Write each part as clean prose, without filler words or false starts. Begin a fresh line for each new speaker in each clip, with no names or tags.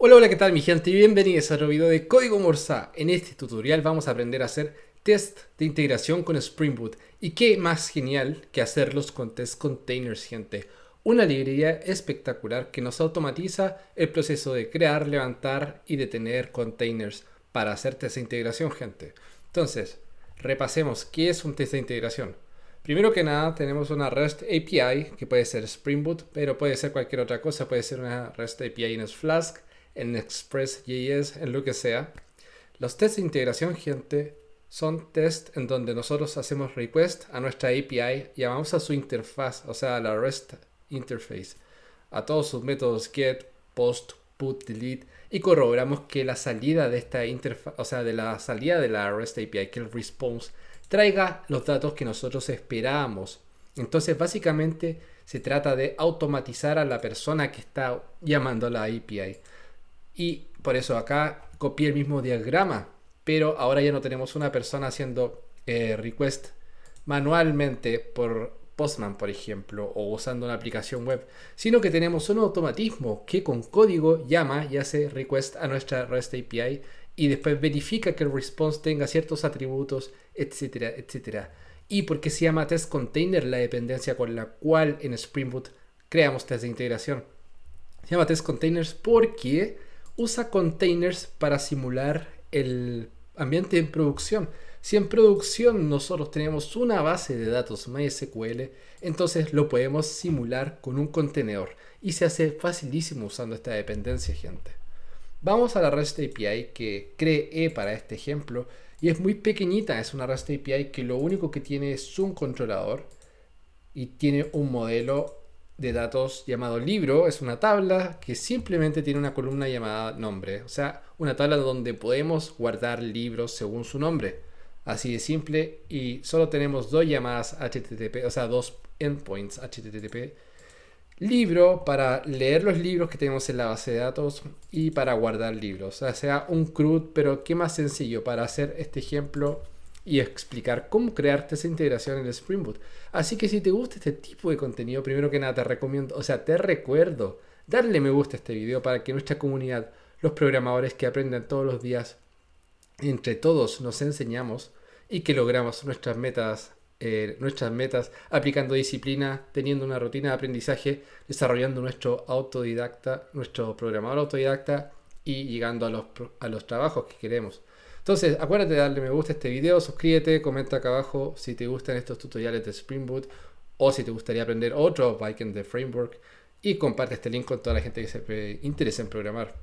Hola, hola, ¿qué tal mi gente? Y bienvenidos a otro video de Código Morsa. En este tutorial vamos a aprender a hacer test de integración con Spring Boot. Y qué más genial que hacerlos con test containers, gente. Una librería espectacular que nos automatiza el proceso de crear, levantar y detener containers para hacer test de integración, gente. Entonces, repasemos qué es un test de integración. Primero que nada, tenemos una REST API que puede ser Spring Boot, pero puede ser cualquier otra cosa. Puede ser una REST API en Flask, en Express.js, en lo que sea. Los tests de integración, gente, son tests en donde nosotros hacemos request a nuestra API, llamamos a su interfaz, o sea, a la REST interface, a todos sus métodos get, post, put, delete, y corroboramos que la salida de esta interfaz, o sea, de la salida de la REST API, que el response traiga los datos que nosotros esperábamos. Entonces, básicamente se trata de automatizar a la persona que está llamando a la API. Y por eso acá copié el mismo diagrama, pero ahora ya no tenemos una persona haciendo request manualmente por Postman, por ejemplo, o usando una aplicación web, sino que tenemos un automatismo que con código llama y hace request a nuestra REST API y después verifica que el response tenga ciertos atributos, etcétera, etcétera. ¿Y por qué se llama test container la dependencia con la cual en Spring Boot creamos test de integración? Se llama test containers porque usa containers para simular el ambiente en producción. Si en producción nosotros tenemos una base de datos MySQL, entonces lo podemos simular con un contenedor y se hace facilísimo usando esta dependencia, gente. Vamos a la REST API que creé para este ejemplo y es muy pequeñita, es una REST API que lo único que tiene es un controlador y tiene un modelo de datos llamado libro. Es una tabla que simplemente tiene una columna llamada nombre, o sea, una tabla donde podemos guardar libros según su nombre. Así de simple, y solo tenemos dos llamadas HTTP, o sea, dos endpoints HTTP. Libro para leer los libros que tenemos en la base de datos y para guardar libros. O sea un CRUD, pero qué más sencillo para hacer este ejemplo y explicar cómo crearte esa integración en el Spring Boot. Así que si te gusta este tipo de contenido, primero que nada te recomiendo, o sea, te recuerdo darle me gusta a este video para que nuestra comunidad, los programadores que aprenden todos los días, entre todos nos enseñamos y que logramos nuestras metas aplicando disciplina, teniendo una rutina de aprendizaje, desarrollando nuestro programador autodidacta y llegando a los trabajos que queremos. Entonces, acuérdate de darle me gusta a este video, suscríbete, comenta acá abajo si te gustan estos tutoriales de Spring Boot o si te gustaría aprender otro backend de framework y comparte este link con toda la gente que se interesa en programar.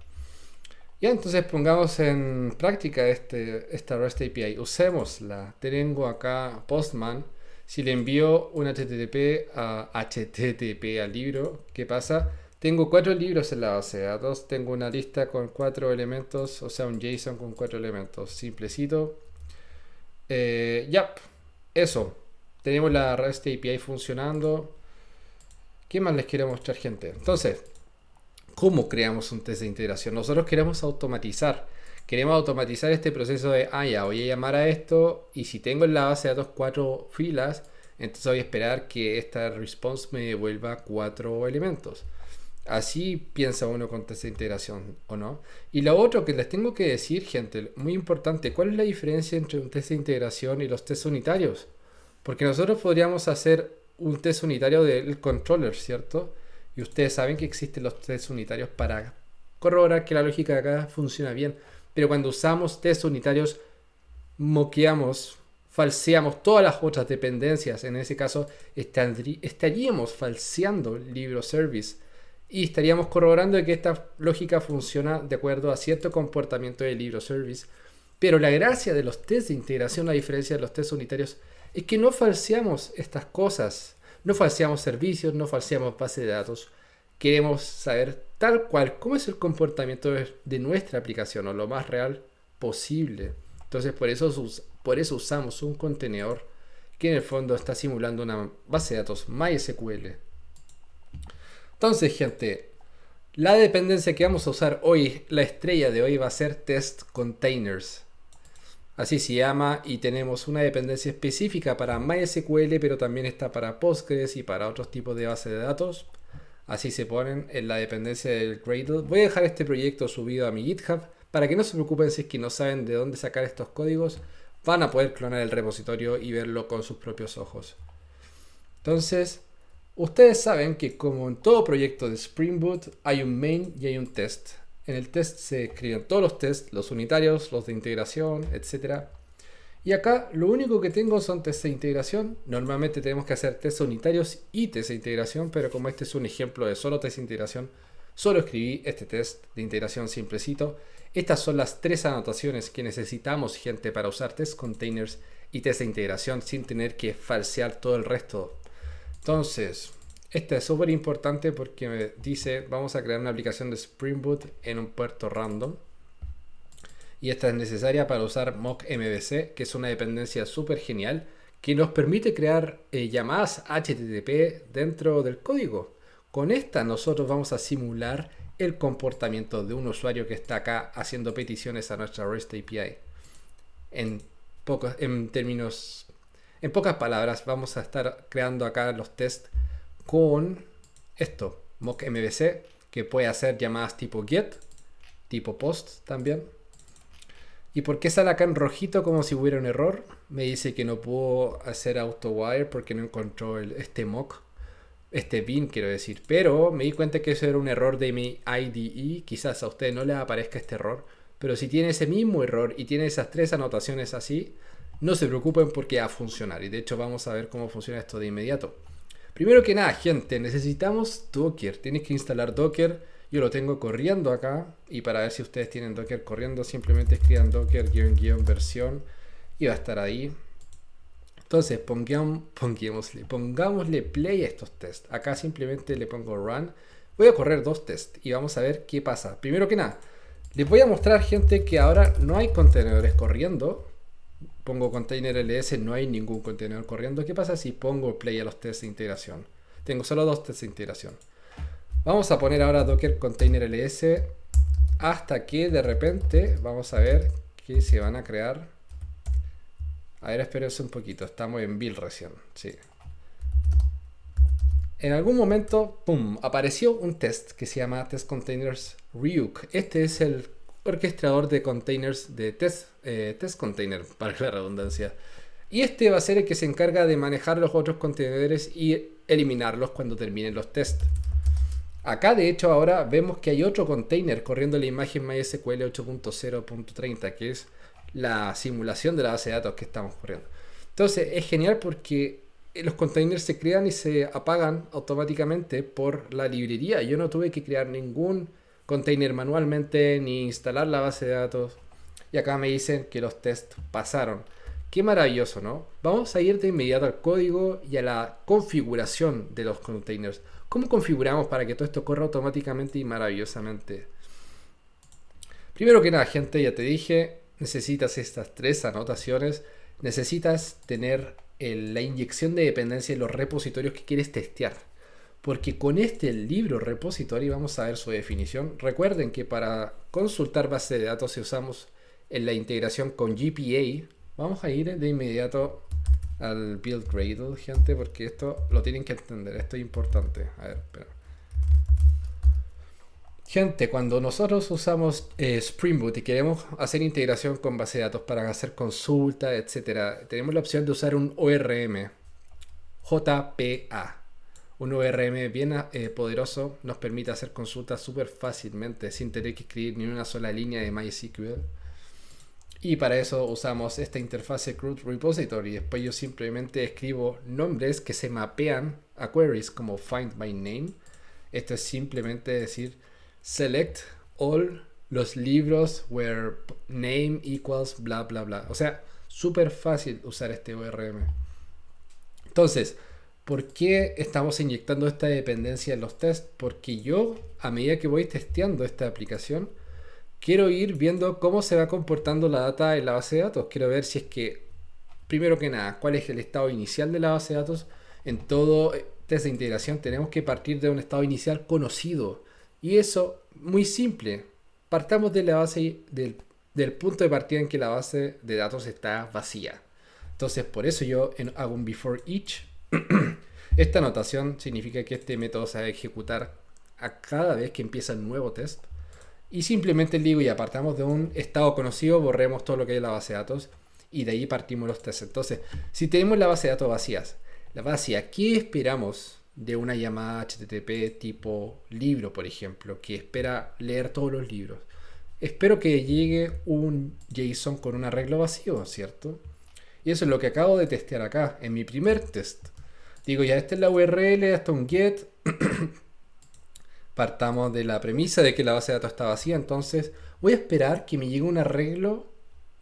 Ya, entonces pongamos en práctica esta REST API. Usémosla. Tengo acá Postman. Si le envío un HTTP al libro, ¿qué pasa? Tengo 4 libros en la base de datos. Tengo una lista con 4 elementos, o sea, un JSON con 4 elementos. Simplecito. Ya, eso. Tenemos la REST API funcionando. ¿Qué más les quiero mostrar, gente? Entonces, ¿cómo creamos un test de integración? Nosotros queremos automatizar este proceso de, ya, voy a llamar a esto y si tengo en la base de datos 4 filas, entonces voy a esperar que esta response me devuelva 4 elementos. Así piensa uno con test de integración, ¿o no? Y lo otro que les tengo que decir, gente, muy importante, ¿cuál es la diferencia entre un test de integración y los tests unitarios? Porque nosotros podríamos hacer un test unitario del controller, ¿cierto? Y ustedes saben que existen los tests unitarios para corroborar que la lógica de acá funciona bien. Pero cuando usamos tests unitarios, moqueamos, falseamos todas las otras dependencias. En ese caso, estaríamos falseando libro service y estaríamos corroborando que esta lógica funciona de acuerdo a cierto comportamiento del libro service. Pero la gracia de los tests de integración, a diferencia de los tests unitarios, es que no falseamos estas cosas. No falseamos servicios, no falseamos base de datos. Queremos saber tal cual cómo es el comportamiento de nuestra aplicación o lo más real posible. Entonces por eso usamos un contenedor que en el fondo está simulando una base de datos MySQL. Entonces, gente, la dependencia que vamos a usar hoy, la estrella de hoy va a ser test containers. Así se llama, y tenemos una dependencia específica para MySQL, pero también está para Postgres y para otros tipos de bases de datos. Así se ponen en la dependencia del Gradle. Voy a dejar este proyecto subido a mi GitHub para que no se preocupen si es que no saben de dónde sacar estos códigos. Van a poder clonar el repositorio y verlo con sus propios ojos. Entonces, ustedes saben que como en todo proyecto de Spring Boot hay un main y hay un test. En el test se escriben todos los tests, los unitarios, los de integración, etc. Y acá lo único que tengo son tests de integración. Normalmente tenemos que hacer tests unitarios y tests de integración, pero como este es un ejemplo de solo test de integración, solo escribí este test de integración simplecito. Estas son las 3 anotaciones que necesitamos, gente, para usar test containers y test de integración sin tener que falsear todo el resto. Entonces, esta es súper importante porque me dice, vamos a crear una aplicación de Spring Boot en un puerto random. Y esta es necesaria para usar mock MVC, que es una dependencia súper genial que nos permite crear llamadas HTTP dentro del código. Con esta nosotros vamos a simular el comportamiento de un usuario que está acá haciendo peticiones a nuestra REST API. En pocas palabras, vamos a estar creando acá los tests con esto, mock MVC, que puede hacer llamadas tipo get, tipo post también. ¿Y por qué sale acá en rojito como si hubiera un error? Me dice que no puedo hacer AutoWire porque no encontró este mock, este bin quiero decir. Pero me di cuenta que eso era un error de mi IDE. Quizás a usted no le aparezca este error. Pero si tiene ese mismo error y tiene esas 3 anotaciones así, no se preocupen porque va a funcionar. Y de hecho vamos a ver cómo funciona esto de inmediato. Primero que nada, gente, necesitamos Docker. Tienes que instalar Docker. Yo lo tengo corriendo acá. Y para ver si ustedes tienen Docker corriendo, simplemente escriban Docker versión y va a estar ahí. Entonces pongámosle play a estos tests. Acá simplemente le pongo run. Voy a correr 2 tests y vamos a ver qué pasa. Primero que nada, les voy a mostrar, gente, que ahora no hay contenedores corriendo. Pongo container ls, no hay ningún contenedor corriendo. ¿Qué pasa si pongo play a los tests de integración? Tengo solo 2 tests de integración. Vamos a poner ahora docker container ls hasta que de repente vamos a ver que se van a crear. A ver, espérense un poquito, estamos en build recién. Sí. En algún momento, ¡pum!, apareció un test que se llama test containers Ryuk. Este es el orquestador de containers de test container, para la redundancia. Y este va a ser el que se encarga de manejar los otros contenedores y eliminarlos cuando terminen los tests. Acá de hecho ahora vemos que hay otro container corriendo la imagen MySQL 8.0.30, que es la simulación de la base de datos que estamos corriendo. Entonces es genial porque los containers se crean y se apagan automáticamente por la librería. Yo no tuve que crear ningún container manualmente ni instalar la base de datos. Y acá me dicen que los tests pasaron. Qué maravilloso, ¿no? Vamos a ir de inmediato al código y a la configuración de los containers. ¿Cómo configuramos para que todo esto corra automáticamente y maravillosamente? Primero que nada, gente, ya te dije, necesitas estas 3 anotaciones. Necesitas tener la inyección de dependencia en los repositorios que quieres testear. Porque con este libro repository vamos a ver su definición. Recuerden que para consultar base de datos si usamos en la integración con GPA, vamos a ir de inmediato al build Gradle, gente, porque esto lo tienen que entender, esto es importante. A ver, espera. Gente, cuando nosotros usamos Spring Boot y queremos hacer integración con base de datos para hacer consulta, etcétera, tenemos la opción de usar un ORM, JPA. Un ORM bien poderoso nos permite hacer consultas súper fácilmente sin tener que escribir ni una sola línea de MySQL. Y para eso usamos esta interfase CRUD Repository. Después yo simplemente escribo nombres que se mapean a queries como find by name. Esto es simplemente decir select all los libros where name equals bla bla bla. O sea, súper fácil usar este ORM. Entonces, ¿por qué estamos inyectando esta dependencia en los tests? Porque yo, a medida que voy testeando esta aplicación, quiero ir viendo cómo se va comportando la data en la base de datos. Quiero ver si es que, primero que nada, cuál es el estado inicial de la base de datos. En todo test de integración tenemos que partir de un estado inicial conocido. Y eso, muy simple. Partamos de la base del punto de partida en que la base de datos está vacía. Entonces, por eso yo hago un before each. Esta anotación significa que este método se va a ejecutar a cada vez que empieza el nuevo test. Y simplemente le digo, y apartamos de un estado conocido, borremos todo lo que hay en la base de datos y de ahí partimos los tests. Entonces, si tenemos la base de datos vacía, ¿qué esperamos de una llamada HTTP tipo libro, por ejemplo, que espera leer todos los libros? Espero que llegue un JSON con un arreglo vacío, ¿cierto? Y eso es lo que acabo de testear acá, en mi primer test. Digo, ya esta es la URL, hasta un get. Partamos de la premisa de que la base de datos está vacía, entonces voy a esperar que me llegue un arreglo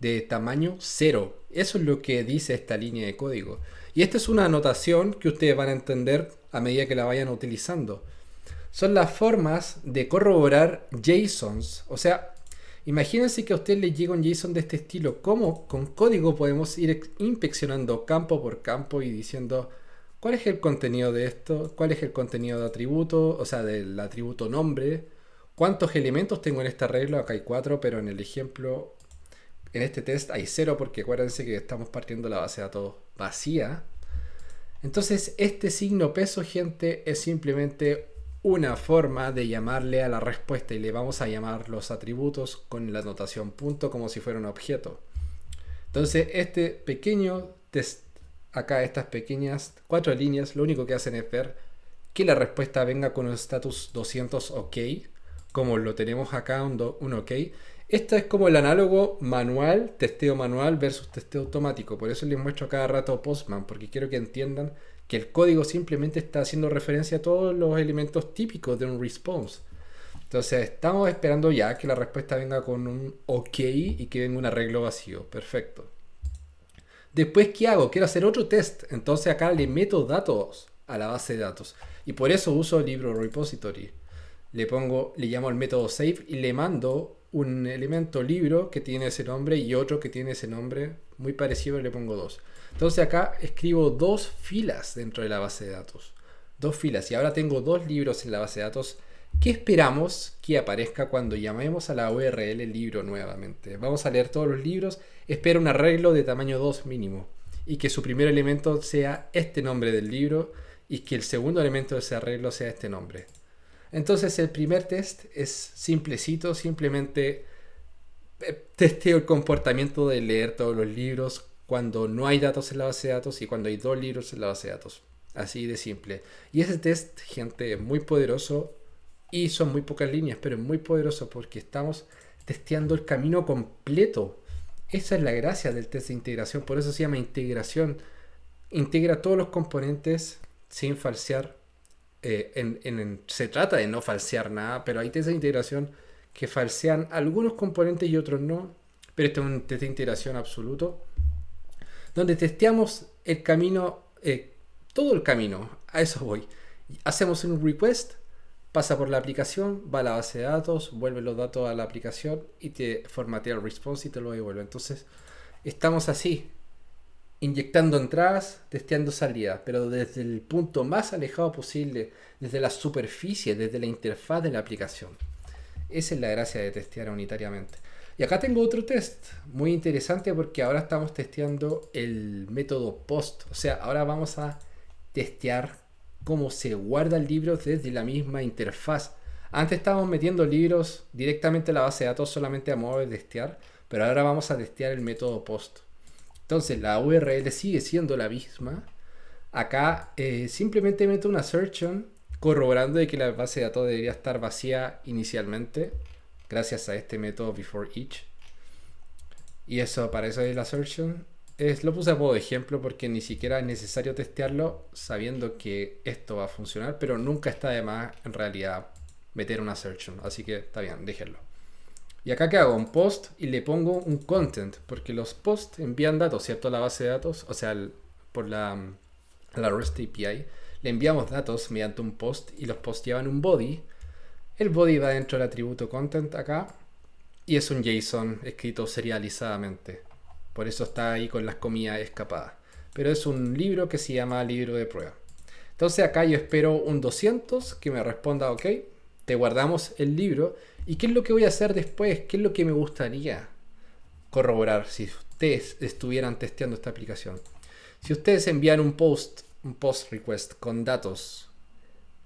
de tamaño 0. Eso es lo que dice esta línea de código. Y esta es una anotación que ustedes van a entender a medida que la vayan utilizando. Son las formas de corroborar JSONs. O sea, imagínense que a usted le llega un JSON de este estilo. ¿Cómo con código podemos ir inspeccionando campo por campo y diciendo cuál es el contenido de esto? ¿Cuál es el contenido de atributo? O sea, del atributo nombre. ¿Cuántos elementos tengo en este arreglo? Acá hay 4, pero en el ejemplo, en este test hay 0 porque acuérdense que estamos partiendo la base de datos vacía. Entonces, este signo peso, gente, es simplemente una forma de llamarle a la respuesta y le vamos a llamar los atributos con la notación punto como si fuera un objeto. Entonces, este pequeño test, acá estas pequeñas 4 líneas, lo único que hacen es ver que la respuesta venga con un status 200 OK, como lo tenemos acá, un OK. Esto es como el análogo manual, testeo manual versus testeo automático. Por eso les muestro cada rato Postman, porque quiero que entiendan que el código simplemente está haciendo referencia a todos los elementos típicos de un response. Entonces estamos esperando ya que la respuesta venga con un OK y que venga un arreglo vacío. Perfecto. Después, ¿qué hago? Quiero hacer otro test. Entonces acá le meto datos a la base de datos. Y por eso uso libro repository. Le llamo al método save y le mando un elemento libro que tiene ese nombre y otro que tiene ese nombre muy parecido y le pongo 2. Entonces acá escribo 2 filas dentro de la base de datos. 2 filas y ahora tengo 2 libros en la base de datos. ¿Qué esperamos que aparezca cuando llamemos a la URL libro nuevamente? Vamos a leer todos los libros. Espero un arreglo de tamaño 2 mínimo y que su primer elemento sea este nombre del libro y que el segundo elemento de ese arreglo sea este nombre. Entonces el primer test es simplecito, simplemente testeo el comportamiento de leer todos los libros cuando no hay datos en la base de datos y cuando hay 2 libros en la base de datos. Así de simple. Y ese test, gente, es muy poderoso y son muy pocas líneas, pero es muy poderoso porque estamos testeando el camino completo. Esa es la gracia del test de integración, por eso se llama integración. Integra todos los componentes sin falsear. Se trata de no falsear nada, pero hay test de integración que falsean algunos componentes y otros no. Pero este es un test de integración absoluto, donde testeamos el camino, todo el camino. A eso voy. Hacemos un request, pasa por la aplicación, va a la base de datos, vuelve los datos a la aplicación y te formatea el response y te lo devuelve. Entonces, estamos así, inyectando entradas, testeando salidas, pero desde el punto más alejado posible, desde la superficie, desde la interfaz de la aplicación. Esa es la gracia de testear unitariamente. Y acá tengo otro test muy interesante porque ahora estamos testeando el método post. O sea, ahora vamos a testear cómo se guarda el libro desde la misma interfaz. Antes estábamos metiendo libros directamente a la base de datos solamente a modo de testear, pero ahora vamos a testear el método post. Entonces la URL sigue siendo la misma. Acá simplemente meto una assertion corroborando de que la base de datos debería estar vacía inicialmente gracias a este método before each. Y eso, para eso es la assertion. Lo puse a modo de ejemplo porque ni siquiera es necesario testearlo sabiendo que esto va a funcionar, pero nunca está de más en realidad meter una assertion. Así que está bien, déjenlo. Y acá que hago un post y le pongo un content, porque los posts envían datos, ¿cierto? A la base de datos, o sea, por la REST API, le enviamos datos mediante un post y los posts llevan un body. El body va dentro del atributo content acá y es un JSON escrito serializadamente. Por eso está ahí con las comillas escapadas. Pero es un libro que se llama libro de prueba. Entonces acá yo espero un 200 que me responda OK, te guardamos el libro. ¿Y qué es lo que voy a hacer después? ¿Qué es lo que me gustaría corroborar si ustedes estuvieran testeando esta aplicación? Si ustedes envían un post request con datos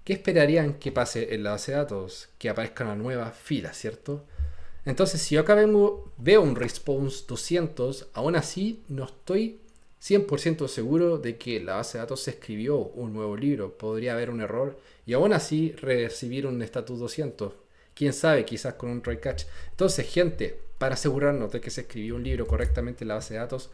¿qué esperarían que pase en la base de datos? Que aparezca una nueva fila, ¿cierto? Entonces, si yo acá veo un response 200, aún así no estoy 100% seguro de que la base de datos se escribió un nuevo libro. Podría haber un error y aún así recibir un status 200. Quién sabe, quizás con un try catch. Entonces, gente, para asegurarnos de que se escribió un libro correctamente en la base de datos,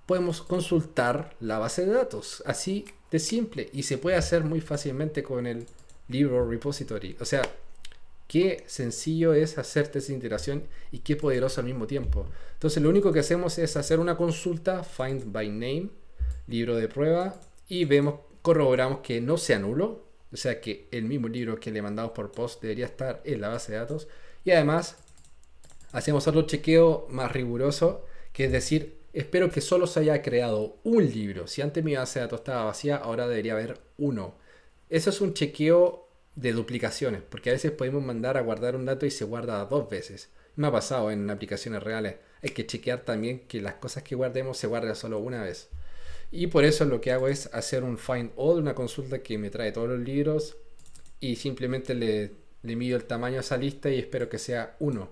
podemos consultar la base de datos. Así de simple. Y se puede hacer muy fácilmente con el libro repository. O sea, qué sencillo es hacer test de integración y qué poderoso al mismo tiempo. Entonces lo único que hacemos es hacer una consulta, find by name, libro de prueba, y corroboramos que no sea nulo, o sea que el mismo libro que le mandamos por post debería estar en la base de datos. Y además hacemos otro chequeo más riguroso, que es decir, espero que solo se haya creado un libro. Si antes mi base de datos estaba vacía, ahora debería haber uno. Eso es un chequeo de duplicaciones, porque a veces podemos mandar a guardar un dato y se guarda dos veces. Me ha pasado en aplicaciones reales. Hay que chequear también que las cosas que guardemos se guarden solo una vez. Y por eso lo que hago es hacer un find all, una consulta que me trae todos los libros y simplemente le mido el tamaño a esa lista y espero que sea uno.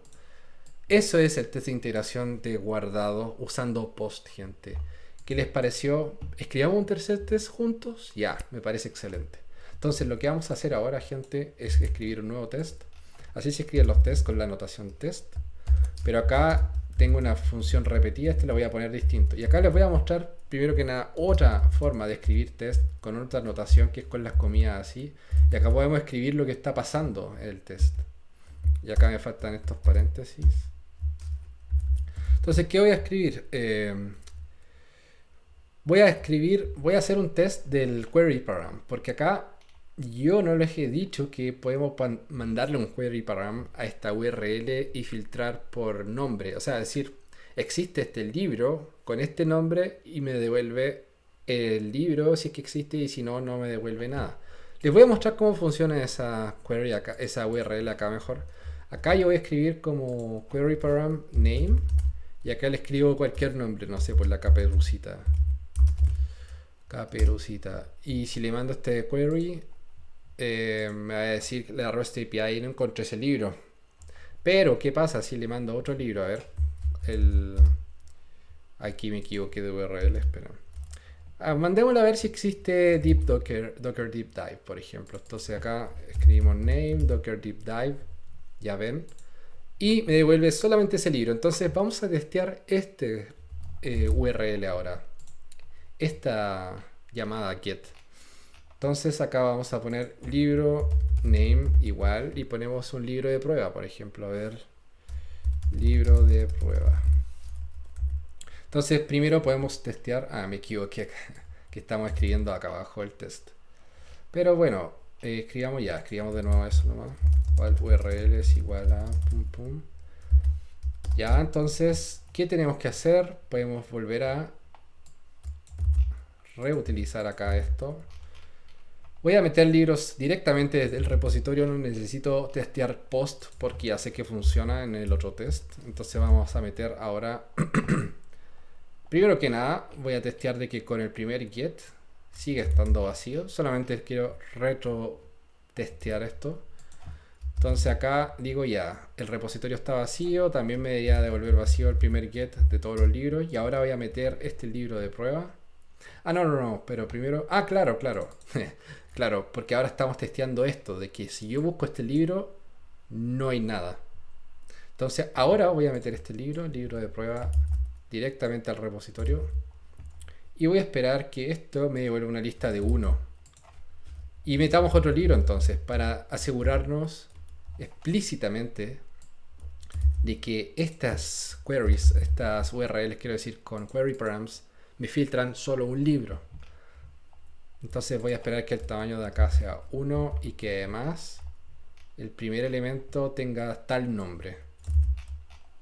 Eso es el test de integración de guardado usando post, gente. ¿Qué les pareció? ¿Escribamos un tercer test juntos? Ya, me parece excelente. Entonces lo que vamos a hacer ahora, gente, es escribir un nuevo test. Así se escriben los tests con la anotación test. Pero acá tengo una función repetida, la voy a poner distinto. Y acá les voy a mostrar, primero que nada, otra forma de escribir test con otra anotación que es con las comillas así. Y acá podemos escribir lo que está pasando en el test. Y acá me faltan estos paréntesis. Entonces, ¿qué voy a escribir? Voy a hacer un test del query param, porque acá yo no les he dicho que podemos mandarle un query param a esta URL y filtrar por nombre. O sea, decir, existe este libro con este nombre y me devuelve el libro si es que existe y si no, no me devuelve nada. Les voy a mostrar cómo funciona esa query acá, esa URL acá mejor. Acá yo voy a escribir como query param name y acá le escribo cualquier nombre, no sé, por la caperucita. Y si le mando este query, me va a decir la REST API y no encontré ese libro. Pero, ¿qué pasa si le mando otro libro? A ver, aquí me equivoqué de URL, espera. Mandémosle a ver si existe Deep Docker Deep Dive, por ejemplo. Entonces acá escribimos name, Docker Deep Dive, ya ven. Y me devuelve solamente ese libro. Entonces vamos a testear este URL ahora. Esta llamada get. Entonces acá vamos a poner libro name igual y ponemos un libro de prueba, por ejemplo. A ver, libro de prueba. Entonces primero podemos testear. Me equivoqué acá, que estamos escribiendo acá abajo el test. Pero bueno, escribamos de nuevo eso nomás. URL es igual a pum pum. Ya, entonces, ¿qué tenemos que hacer? Podemos volver a reutilizar acá esto. Voy a meter libros directamente desde el repositorio, no necesito testear post porque ya sé que funciona en el otro test. Entonces vamos a meter ahora, primero que nada, voy a testear de que con el primer get sigue estando vacío. Solamente quiero retro testear esto. Entonces acá digo ya, el repositorio está vacío, también me debería devolver vacío el primer get de todos los libros. Y ahora voy a meter este libro de prueba. No, pero primero... claro. Claro, porque ahora estamos testeando esto, de que si yo busco este libro, no hay nada. Entonces ahora voy a meter este libro de prueba, directamente al repositorio. Y voy a esperar que esto me devuelva una lista de 1. Y metamos otro libro entonces, para asegurarnos explícitamente de que estas queries, estas URLs, quiero decir, con query params, me filtran solo un libro. Entonces voy a esperar que el tamaño de acá sea 1 y que además el primer elemento tenga tal nombre.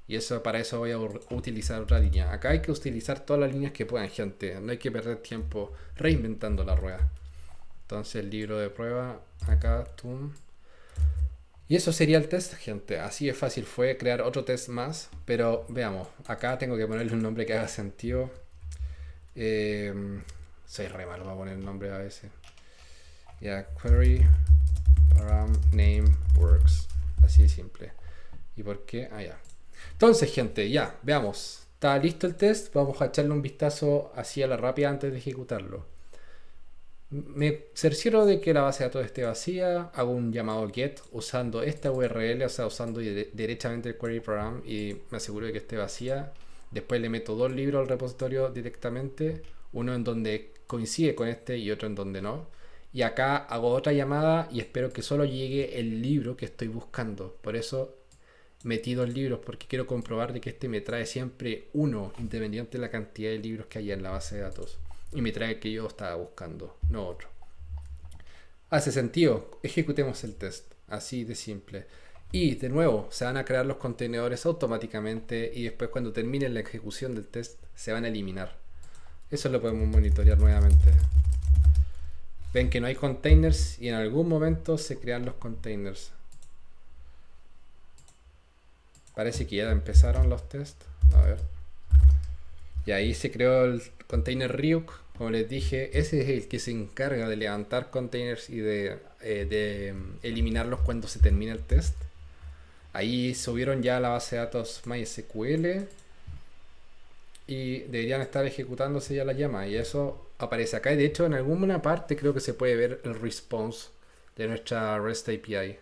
Y eso, para eso voy a utilizar otra línea. Acá hay que utilizar todas las líneas que puedan, gente. No hay que perder tiempo reinventando la rueda. Entonces el libro de prueba, acá, tum. Y eso sería el test, gente. Así de fácil fue crear otro test más. Pero veamos, acá tengo que ponerle un nombre que haga sentido. Soy re malo para poner el nombre a veces. Ya, query param name works. Así de simple. ¿Y por qué? Ah, ya. Entonces, gente, ya, veamos. Está listo el test. Vamos a echarle un vistazo así a la rápida antes de ejecutarlo. Me cercioro de que la base de datos esté vacía. Hago un llamado get usando esta URL, o sea, usando derechamente el query program y me aseguro de que esté vacía. Después le meto dos libros al repositorio directamente. Uno en donde coincide con este y otro en donde no. Y acá hago otra llamada y espero que solo llegue el libro que estoy buscando. Por eso metí dos libros, porque quiero comprobar de que este me trae siempre uno, independiente de la cantidad de libros que haya en la base de datos. Y me trae el que yo estaba buscando, no otro. Hace sentido, ejecutemos el test, así de simple. Y de nuevo, se van a crear los contenedores automáticamente y después cuando termine la ejecución del test se van a eliminar. Eso lo podemos monitorear nuevamente. Ven que no hay containers y en algún momento se crean los containers. Parece que ya empezaron los tests. A ver. Y ahí se creó el container Ryuk. Como les dije, ese es el que se encarga de levantar containers y de eliminarlos cuando se termina el test. Ahí subieron ya a la base de datos MySQL y deberían estar ejecutándose ya las llamas. Y eso aparece acá. Y de hecho, en alguna parte creo que se puede ver el response de nuestra REST API.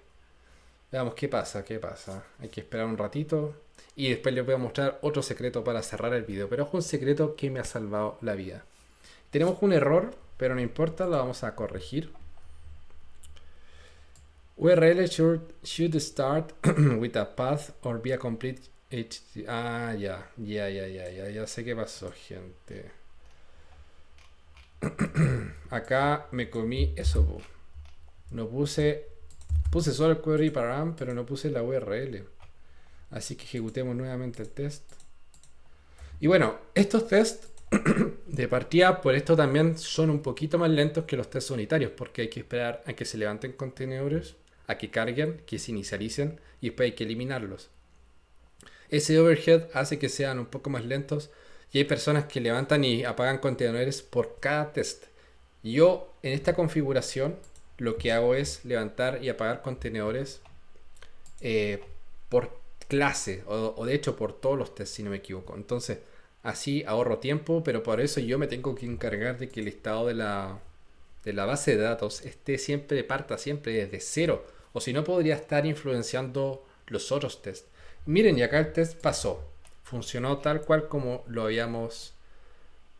Veamos qué pasa. Hay que esperar un ratito. Y después les voy a mostrar otro secreto para cerrar el video. Pero es un secreto que me ha salvado la vida. Tenemos un error, pero no importa, lo vamos a corregir. URL should start with a path or be a complete HTTP. Ah, ya sé qué pasó, gente. Acá me comí eso. No puse solo el query param, pero no puse la URL. Así que ejecutemos nuevamente el test. Y bueno, estos tests de partida por esto también son un poquito más lentos que los tests unitarios, porque hay que esperar a que se levanten contenedores, a que carguen, que se inicialicen y después hay que eliminarlos. Ese overhead hace que sean un poco más lentos y hay personas que levantan y apagan contenedores por cada test. Yo en esta configuración lo que hago es levantar y apagar contenedores por clase o de hecho por todos los tests, si no me equivoco. Entonces así ahorro tiempo, pero por eso yo me tengo que encargar de que el estado de la base de datos parta siempre desde cero, o si no podría estar influenciando los otros tests. Miren, y acá el test pasó, funcionó tal cual como lo habíamos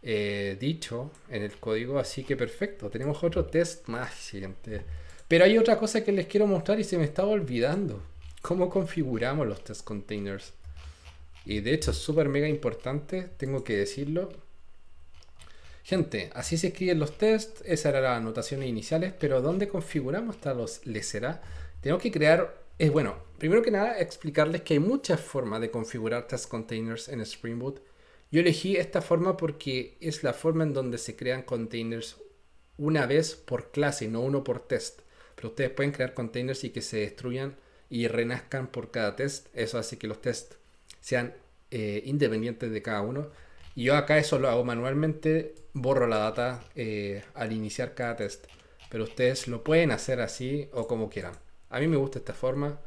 dicho en el código, así que perfecto, tenemos otro test más siguiente. Pero hay otra cosa que les quiero mostrar y se me estaba olvidando: cómo configuramos los test containers. Y de hecho es súper mega importante, tengo que decirlo. Gente, así se escriben los tests, esas eran las anotaciones iniciales, pero ¿dónde configuramos hasta los será? Tenemos que crear, bueno, primero que nada explicarles que hay muchas formas de configurar test containers en Spring Boot. Yo elegí esta forma porque es la forma en donde se crean containers una vez por clase, no uno por test. Pero ustedes pueden crear containers y que se destruyan y renazcan por cada test. Eso hace que los tests sean independientes de cada uno. Y yo acá eso lo hago manualmente, borro la data al iniciar cada test. Pero ustedes lo pueden hacer así o como quieran. A mí me gusta esta forma.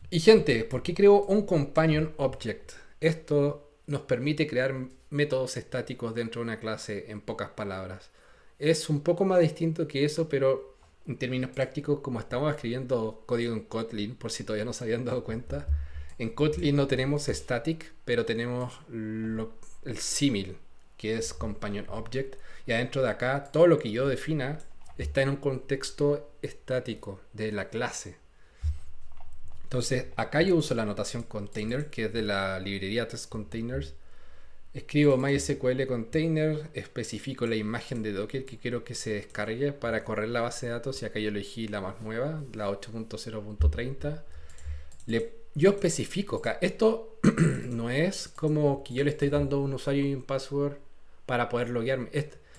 Y gente, ¿por qué creo un companion object? Esto nos permite crear métodos estáticos dentro de una clase, en pocas palabras. Es un poco más distinto que eso, pero en términos prácticos, como estamos escribiendo código en Kotlin, por si todavía no se habían dado cuenta, en Kotlin no tenemos static, pero tenemos el símil, que es companion object, y adentro de acá todo lo que yo defina está en un contexto estático de la clase. Entonces acá yo uso la notación container, que es de la librería test containers. Escribo MySQL container, especifico la imagen de Docker que quiero que se descargue para correr la base de datos, y acá yo elegí la más nueva, la 8.0.30. Yo especifico acá, esto no es como que yo le estoy dando un usuario y un password para poder loguearme.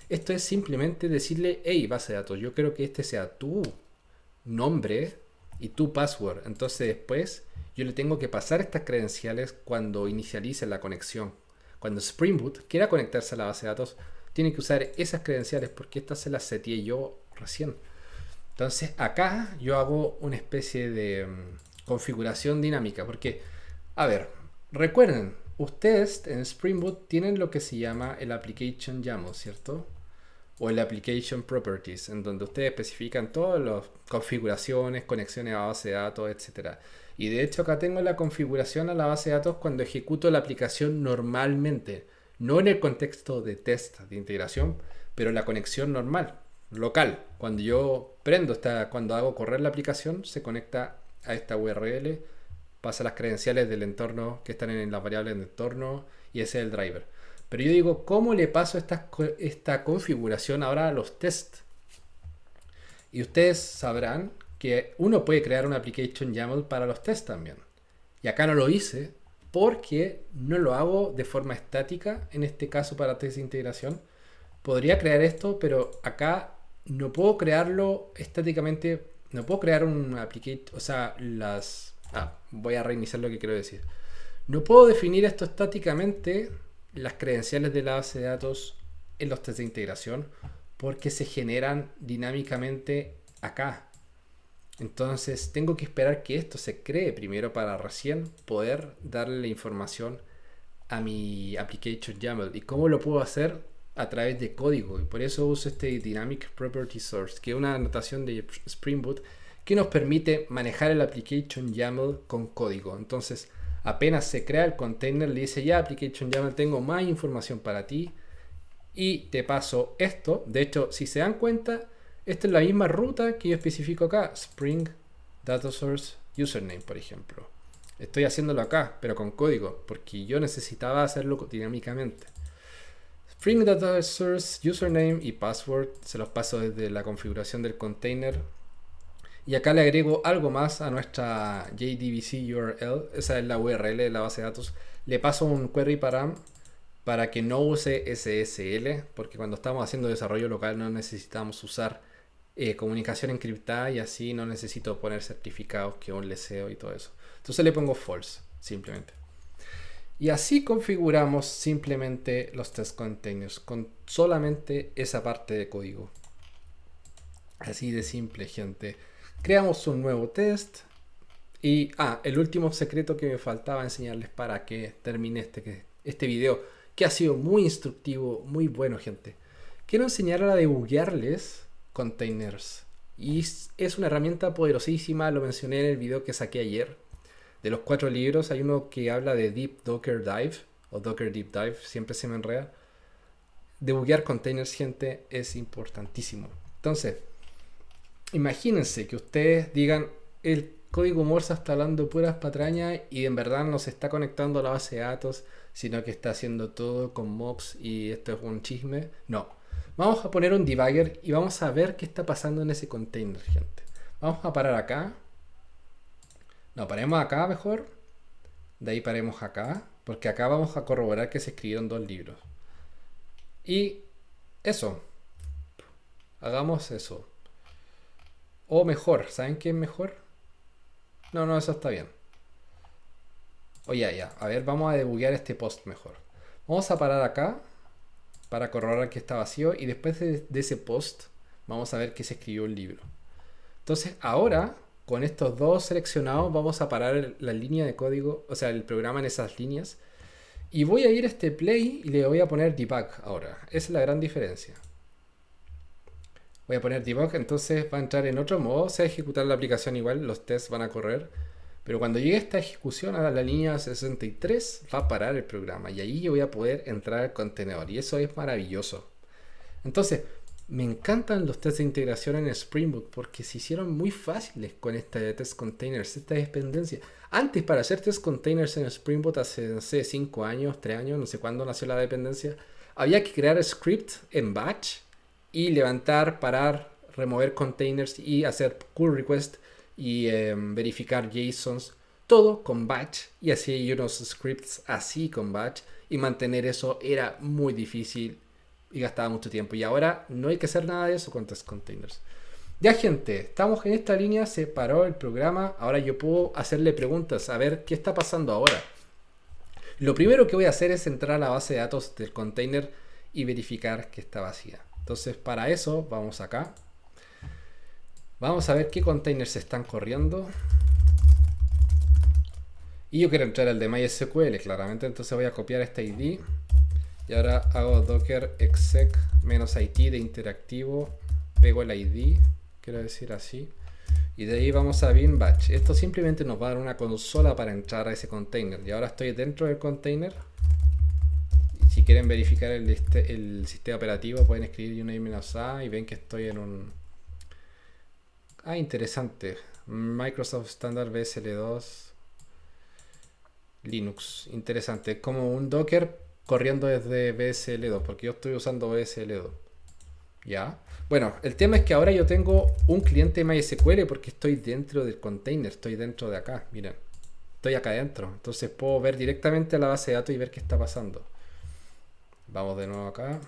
Esto es simplemente decirle: hey, base de datos, yo quiero que este sea tu nombre y tu password. Entonces después yo le tengo que pasar estas credenciales cuando inicialice la conexión. Cuando Spring Boot quiera conectarse a la base de datos, tiene que usar esas credenciales porque estas se las seteé yo recién. Entonces acá yo hago una especie de configuración dinámica, porque, a ver, recuerden, ustedes en Spring Boot tienen lo que se llama el Application YAML, ¿cierto? O el Application Properties, en donde ustedes especifican todas las configuraciones, conexiones a base de datos, etcétera. Y de hecho acá tengo la configuración a la base de datos cuando ejecuto la aplicación normalmente, no en el contexto de test de integración, pero la conexión normal, local. Cuando yo prendo cuando hago correr la aplicación, se conecta a esta URL, pasa las credenciales del entorno que están en las variables del entorno y ese es el driver. Pero yo digo, ¿cómo le paso esta configuración ahora a los tests? Y ustedes sabrán que uno puede crear una application YAML para los tests también. Y acá no lo hice porque no lo hago de forma estática, en este caso para test de integración. Podría crear esto, pero acá no puedo crearlo estáticamente. No puedo crear un application, o sea, voy a reiniciar lo que quiero decir. No puedo definir esto estáticamente, las credenciales de la base de datos en los test de integración, porque se generan dinámicamente acá. Entonces tengo que esperar que esto se cree primero para recién poder darle la información a mi application YAML. ¿Y cómo lo puedo hacer? A través de código. Y por eso uso este Dynamic Property Source, que es una anotación de Spring Boot que nos permite manejar el application YAML con código. Entonces apenas se crea el container, le dice ya application YAML, tengo más información para ti y te paso esto. De hecho, si se dan cuenta, esta es la misma ruta que yo especifico acá, Spring Data Source Username, por ejemplo. Estoy haciéndolo acá, pero con código, porque yo necesitaba hacerlo dinámicamente. Spring Data Source Username y Password se los paso desde la configuración del container. Y acá le agrego algo más a nuestra JDBC URL, esa es la URL de la base de datos. Le paso un query param para que no use SSL, porque cuando estamos haciendo desarrollo local no necesitamos usar comunicación encriptada y así no necesito poner certificados que un leseo y todo eso. Entonces le pongo false, simplemente. Y así configuramos simplemente los test containers con solamente esa parte de código. Así de simple, gente. Creamos un nuevo test. Y el último secreto que me faltaba enseñarles para que termine este video, que ha sido muy instructivo, muy bueno, gente. Quiero enseñar a debuguearles containers. Y es una herramienta poderosísima, lo mencioné en el video que saqué ayer. De los 4 libros hay uno que habla de Deep Docker Dive o Docker Deep Dive, siempre se me enreda. Debuguear containers, gente, es importantísimo. Entonces, imagínense que ustedes digan, el código Morsa está hablando puras patrañas y en verdad no se está conectando a la base de datos, sino que está haciendo todo con mobs y esto es un chisme. No, vamos a poner un debugger y vamos a ver qué está pasando en ese container, gente. Vamos a parar acá. No, paremos acá mejor. De ahí paremos acá, porque acá vamos a corroborar que se escribieron 2 libros. Y eso. Hagamos eso. O mejor, ¿saben qué es mejor? No, eso está bien. Ya. A ver, vamos a debuguear este post mejor. Vamos a parar acá para corroborar que está vacío. Y después de ese post, vamos a ver que se escribió un libro. Entonces, ahora, con estos 2 seleccionados, vamos a parar la línea de código, o sea, el programa en esas líneas. Y voy a ir a este play y le voy a poner debug ahora. Esa es la gran diferencia. Voy a poner debug, entonces va a entrar en otro modo, se va a ejecutar la aplicación igual, los tests van a correr, pero cuando llegue esta ejecución a la línea 63 va a parar el programa y ahí yo voy a poder entrar al contenedor y eso es maravilloso. Entonces, me encantan los tests de integración en Spring Boot porque se hicieron muy fáciles con esta de test containers, esta dependencia. Antes, para hacer test containers en Spring Boot hace, no sé, 5 años, 3 años, no sé cuándo nació la dependencia, había que crear script en batch y levantar, parar, remover containers y hacer pull request y verificar JSONs, todo con batch, y así hay unos scripts así con batch y mantener eso era muy difícil y gastaba mucho tiempo, y ahora no hay que hacer nada de eso con test containers. Ya, gente, estamos en esta línea, se paró el programa, ahora yo puedo hacerle preguntas a ver qué está pasando ahora. Lo primero que voy a hacer es entrar a la base de datos del container y verificar que está vacía. Entonces, para eso vamos acá, Vamos a ver qué containers se están corriendo. Y yo quiero entrar al de MySQL, claramente, entonces voy a copiar este ID. Y ahora hago docker exec -it de interactivo. Pego el ID, quiero decir así. Y de ahí vamos a bin batch. Esto simplemente nos va a dar una consola para entrar a ese container. Y ahora estoy dentro del container. Y si quieren verificar el sistema operativo, pueden escribir uname-a y ven que estoy en un... Ah, interesante. Microsoft Standard VSL2 Linux. Interesante. Como un Docker corriendo desde VSL2, porque yo estoy usando VSL2. ¿Ya? Bueno, el tema es que ahora yo tengo un cliente MySQL porque estoy dentro del container, estoy dentro de acá, miren. Estoy acá adentro, entonces puedo ver directamente a la base de datos y ver qué está pasando. Vamos de nuevo acá.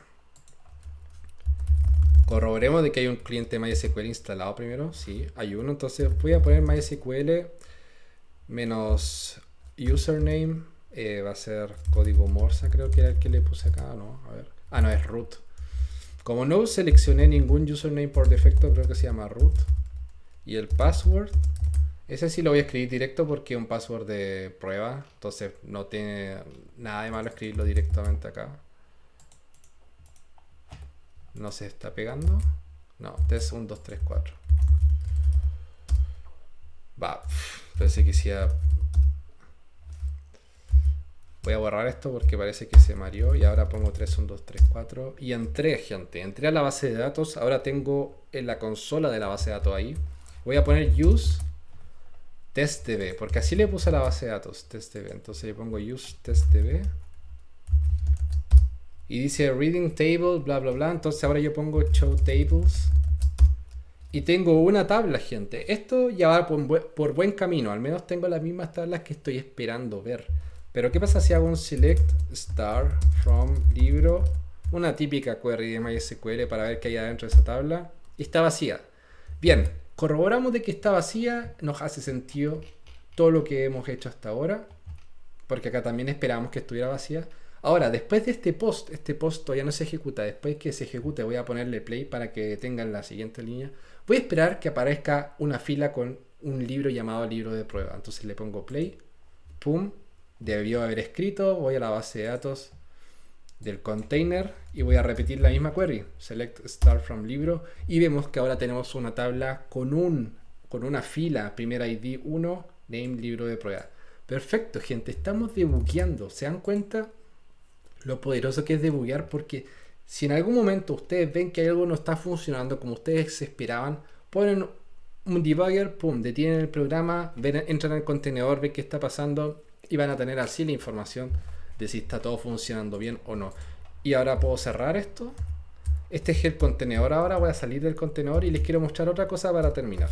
Corroboremos de que hay un cliente MySQL instalado primero. Sí, hay uno, entonces voy a poner MySQL menos username. Va a ser código Morsa, creo que era el que le puse acá, ¿no? A ver. Ah, no, es root. Como no seleccioné ningún username por defecto, creo que se llama root. Y el password, ese sí lo voy a escribir directo porque es un password de prueba. Entonces no tiene nada de malo escribirlo directamente acá. No se está pegando. No, test 1, 2, 3, 4. Va, pensé que sea... Voy a borrar esto porque parece que se mareó. Y ahora pongo 3, 1, 2, 3, 4. Y entré, gente. Entré a la base de datos. Ahora tengo en la consola de la base de datos ahí. Voy a poner use testdb. Porque así le puse a la base de datos. Testdb. Entonces le pongo use testdb. Y dice reading table, bla, bla, bla. Entonces ahora yo pongo show tables. Y tengo una tabla, gente. Esto ya va por buen camino. Al menos tengo las mismas tablas que estoy esperando ver. Pero ¿qué pasa si hago un select star from libro? Una típica query de MySQL para ver qué hay adentro de esa tabla. Y está vacía. Bien, corroboramos de que está vacía. Nos hace sentido todo lo que hemos hecho hasta ahora. Porque acá también esperábamos que estuviera vacía. Ahora, después de este post todavía no se ejecuta. Después que se ejecute voy a ponerle play para que tengan la siguiente línea. Voy a esperar que aparezca una fila con un libro llamado libro de prueba. Entonces le pongo play. Pum. Debió haber escrito. Voy a la base de datos del container y voy a repetir la misma query. Select start from libro. Y vemos que ahora tenemos una tabla con una fila. Primer ID 1. Name libro de prueba. Perfecto, gente. Estamos debugueando. ¿Se dan cuenta lo poderoso que es debuguear? Porque si en algún momento ustedes ven que algo no está funcionando como ustedes esperaban, ponen un debugger, pum, detienen el programa, entran al contenedor, ven qué está pasando y van a tener así la información de si está todo funcionando bien o no. Y ahora puedo cerrar esto. Este es el contenedor. Ahora voy a salir del contenedor y les quiero mostrar otra cosa para terminar.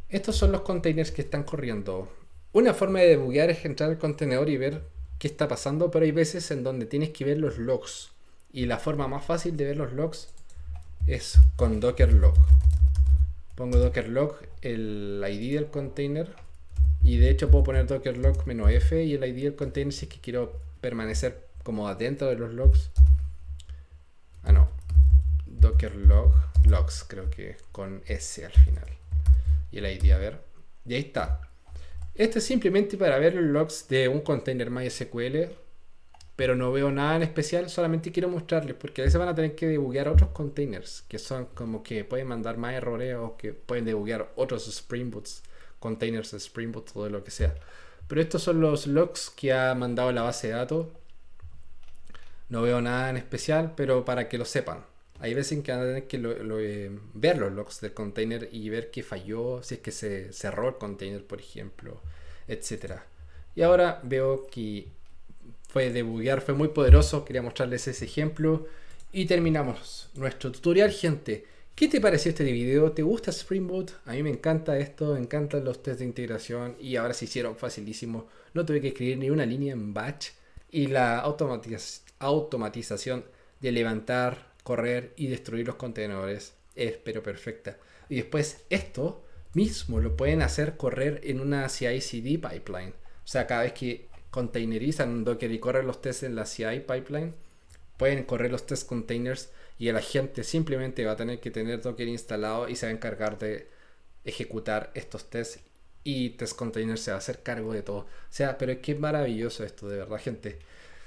Estos son los containers que están corriendo. Una forma de debuguear es entrar al contenedor y ver qué está pasando, pero hay veces en donde tienes que ver los logs. Y la forma más fácil de ver los logs es con docker log. Pongo docker log, el ID del container. Y de hecho puedo poner docker log -f y el ID del container si es que quiero permanecer como adentro de los logs. Ah, no. Docker log, logs, creo que con S al final. Y el ID, a ver. Y ahí está. Esto es simplemente para ver los logs de un container MySQL, pero no veo nada en especial, solamente quiero mostrarles, porque a veces van a tener que debuguear otros containers, que son como que pueden mandar más errores o que pueden debuguear otros Spring Boots, containers de Spring Boot o de lo que sea. Pero estos son los logs que ha mandado la base de datos. No veo nada en especial, pero para que lo sepan. Hay veces en que van a tener que ver los logs del container y ver qué falló, si es que se cerró el container, por ejemplo, etc. Y ahora veo que fue debuguear, fue muy poderoso. Quería mostrarles ese ejemplo. Y terminamos nuestro tutorial, gente. ¿Qué te pareció este video? ¿Te gusta Spring Boot? A mí me encanta esto, me encantan los tests de integración y ahora se hicieron facilísimo. No tuve que escribir ni una línea en batch y la automatización de levantar, correr y destruir los contenedores es pero perfecta. Y después esto mismo lo pueden hacer correr en una CI/CD pipeline. O sea, cada vez que containerizan un Docker y corren los tests en la CI pipeline, pueden correr los test containers y el agente simplemente va a tener que tener Docker instalado y se va a encargar de ejecutar estos tests y test containers se va a hacer cargo de todo. O sea, pero es que es maravilloso esto, de verdad, gente.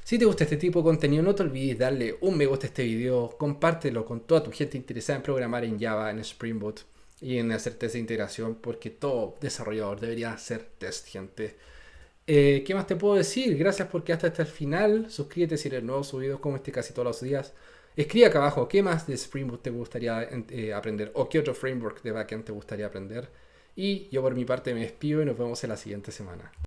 Si te gusta este tipo de contenido, no te olvides darle un me gusta a este video, compártelo con toda tu gente interesada en programar en Java, en Spring Boot y en hacer test de integración, porque todo desarrollador debería hacer test, gente. ¿Qué más te puedo decir? Gracias por quedarte hasta el final. Suscríbete si eres nuevo, subido como este casi todos los días. Escribe acá abajo qué más de Spring Boot te gustaría aprender o qué otro framework de backend te gustaría aprender. Y yo por mi parte me despido y nos vemos en la siguiente semana.